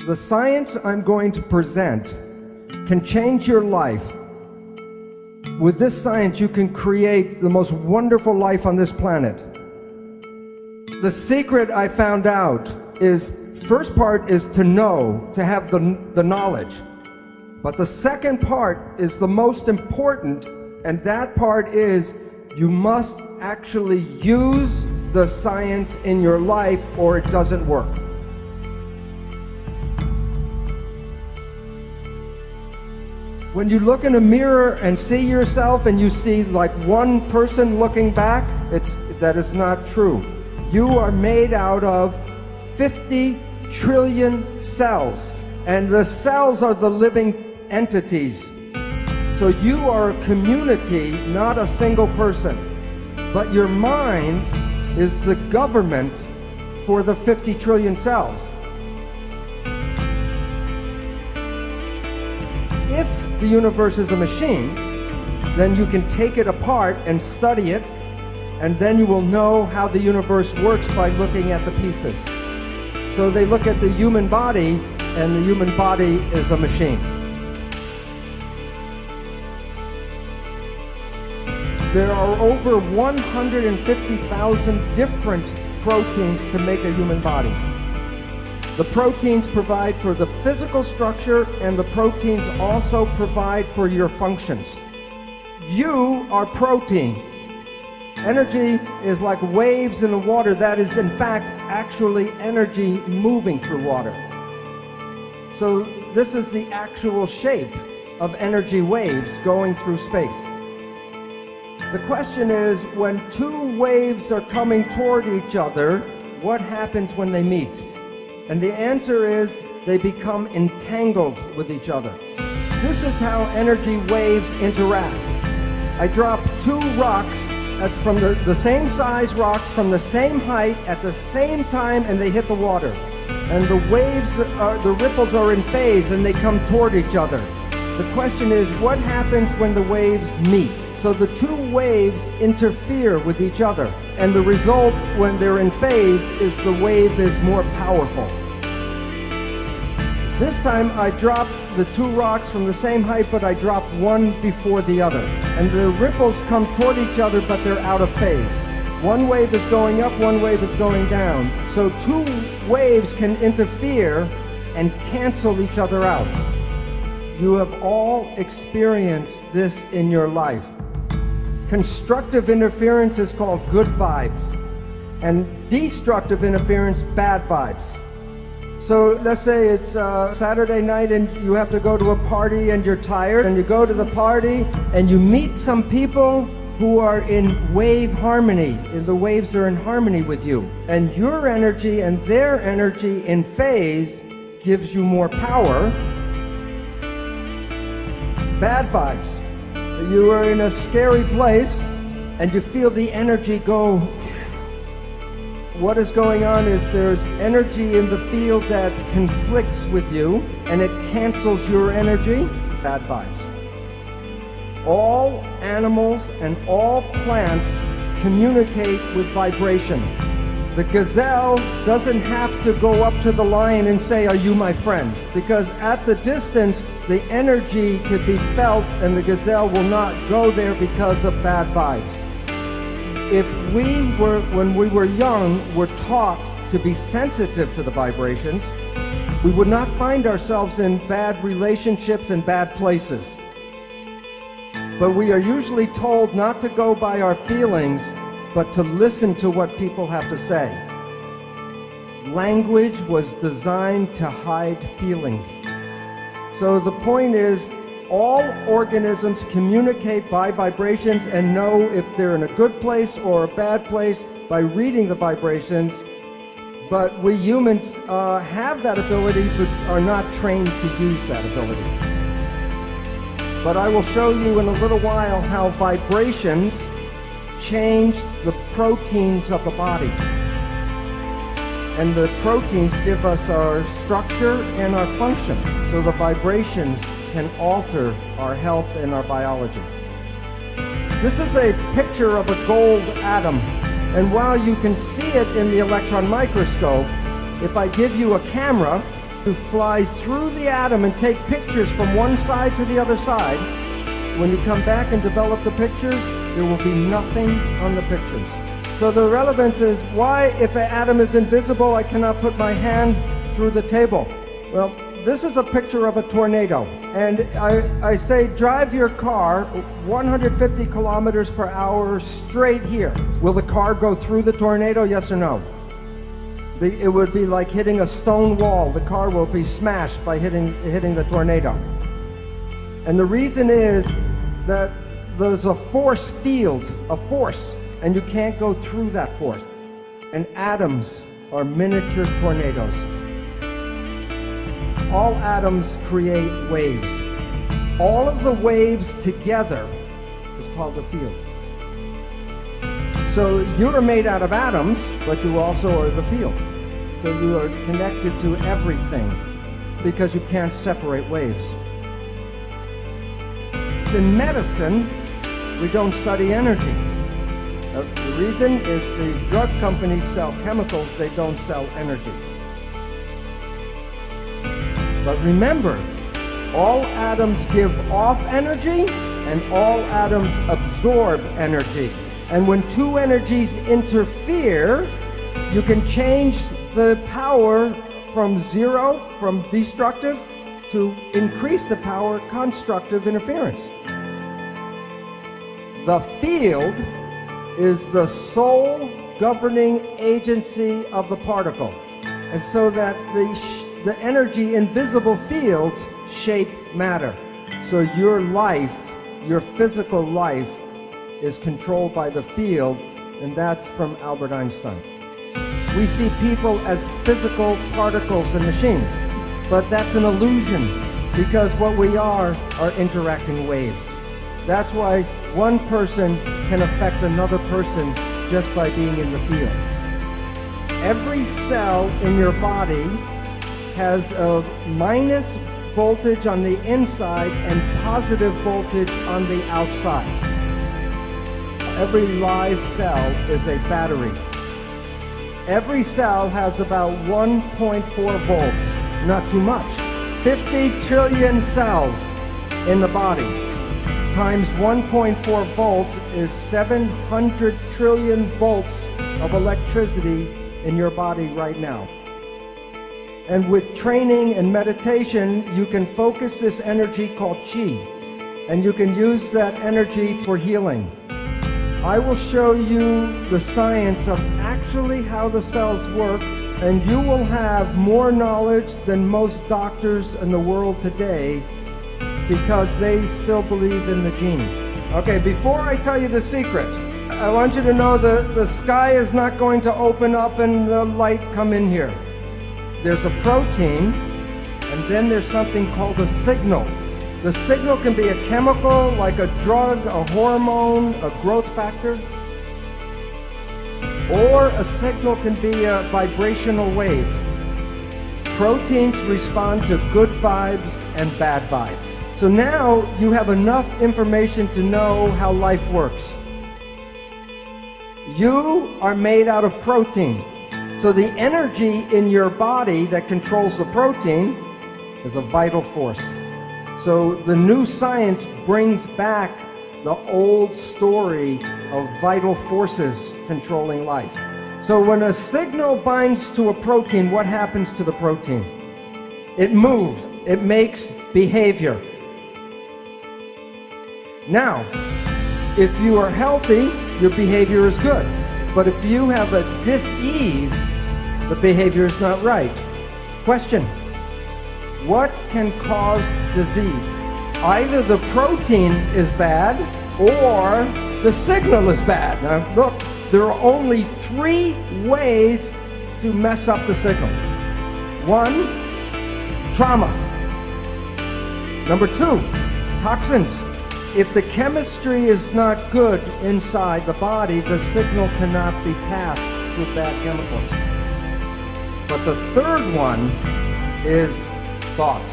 The science I'm going to present can change your life. With this science, you can create the most wonderful life on this planet. The secret I found out is, first part is to know, to have the knowledge. But the second part is the most important, and that part is you must actually use the science in your life or it doesn't work. When you look in a mirror and see yourself and you see like one person looking back, that is not true. You are made out of 50 trillion cells, and the cells are the living entities. So you are a community, not a single person. But your mind is the government for the 50 trillion cells. If the universe is a machine, then you can take it apart and study it, and then you will know how the universe works by looking at the pieces. So they look at the human body, and the human body is a machine. There are over 150,000 different proteins to make a human body. The proteins provide for the physical structure, and the proteins also provide for your functions. You are protein. Energy is like waves in the water. That is, in fact, actually energy moving through water. So this is the actual shape of energy waves going through space. The question is, when two waves are coming toward each other, what happens when they meet? And the answer is, they become entangled with each other. This is how energy waves interact. I drop two rocks from the same size rocks from the same height at the same time, and they hit the water. And the waves, the ripples are in phase, and they come toward each other. The question is, what happens when the waves meet? So the two waves interfere with each other, and the result when they're in phase is the wave is more powerful. This time I drop the two rocks from the same height, but I drop one before the other. And the ripples come toward each other, but they're out of phase. One wave is going up, one wave is going down. So two waves can interfere and cancel each other out. You have all experienced this in your life. Constructive interference is called good vibes, and destructive interference, bad vibes. So let's say it's Saturday night and you have to go to a party and you're tired, and you go to the party and you meet some people who are in wave harmony. The waves are in harmony with you, and your energy and their energy in phase gives you more power. Bad vibes. You are in a scary place and you feel the energy go. What is going on is there's energy in the field that conflicts with you, and it cancels your energy. Bad vibes. All animals and all plants communicate with vibration. The gazelle doesn't have to go up to the lion and say, "Are you my friend?" Because at the distance, the energy could be felt, and the gazelle will not go there because of bad vibes. If when we were young, were taught to be sensitive to the vibrations, we would not find ourselves in bad relationships and bad places. But we are usually told not to go by our feelings, but to listen to what people have to say. Language was designed to hide feelings. So the point is, all organisms communicate by vibrations and know if they're in a good place or a bad place by reading the vibrations. But we humans have that ability, but are not trained to use that ability. But I will show you in a little while how vibrations change the proteins of the body. And the proteins give us our structure and our function. So the vibrations can alter our health and our biology. This is a picture of a gold atom. And while you can see it in the electron microscope, if I give you a camera to fly through the atom and take pictures from one side to the other side. When you come back and develop the pictures, there will be nothing on the pictures. So the relevance is, why, if an atom is invisible, I cannot put my hand through the table? Well, this is a picture of a tornado. And I say, drive your car 150 kilometers per hour straight here. Will the car go through the tornado, yes or no? It would be like hitting a stone wall. The car will be smashed by hitting the tornado. And the reason is that there's a force field, a force, and you can't go through that force. And atoms are miniature tornadoes. All atoms create waves. All of the waves together is called the field. So you are made out of atoms, but you also are the field. So you are connected to everything because you can't separate waves. In medicine, we don't study energy. The reason is the drug companies sell chemicals, they don't sell energy. But remember, all atoms give off energy and all atoms absorb energy. And when two energies interfere, you can change the power from zero, from destructive, to increase the power, constructive interference. The field is the sole governing agency of the particle. And so that the energy in visible fields shape matter. So your life, your physical life, is controlled by the field, and that's from Albert Einstein. We see people as physical particles and machines, but that's an illusion, because what we are interacting waves. That's why one person can affect another person just by being in the field. Every cell in your body has a minus voltage on the inside and positive voltage on the outside. Every live cell is a battery. Every cell has about 1.4 volts, not too much. 50 trillion cells in the body times 1.4 volts is 700 trillion volts of electricity in your body right now. And with training and meditation, you can focus this energy called Qi, and you can use that energy for healing. I will show you the science of actually how the cells work, and you will have more knowledge than most doctors in the world today, because they still believe in the genes. Okay, before I tell you the secret, I want you to know the sky is not going to open up and the light come in here. There's a protein, and then there's something called a signal. The signal can be a chemical, like a drug, a hormone, a growth factor, or a signal can be a vibrational wave. Proteins respond to good vibes and bad vibes. So now you have enough information to know how life works. You are made out of protein. So the energy in your body that controls the protein is a vital force. So the new science brings back the old story of vital forces controlling life. So when a signal binds to a protein, what happens to the protein? It moves, it makes behavior. Now, if you are healthy, your behavior is good. But if you have a dis-ease, the behavior is not right. Question: what can cause disease? Either the protein is bad or the signal is bad. Now look, there are only 3 ways to mess up the signal. 1, trauma. Number 2, toxins. If the chemistry is not good inside the body, the signal cannot be passed through bad chemicals. But the third one is thought,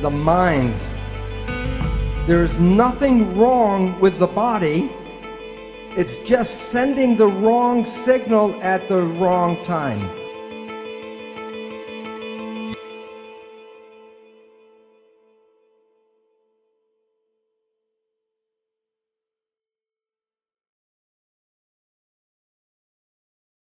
the mind. There's nothing wrong with the body. It's just sending the wrong signal at the wrong time.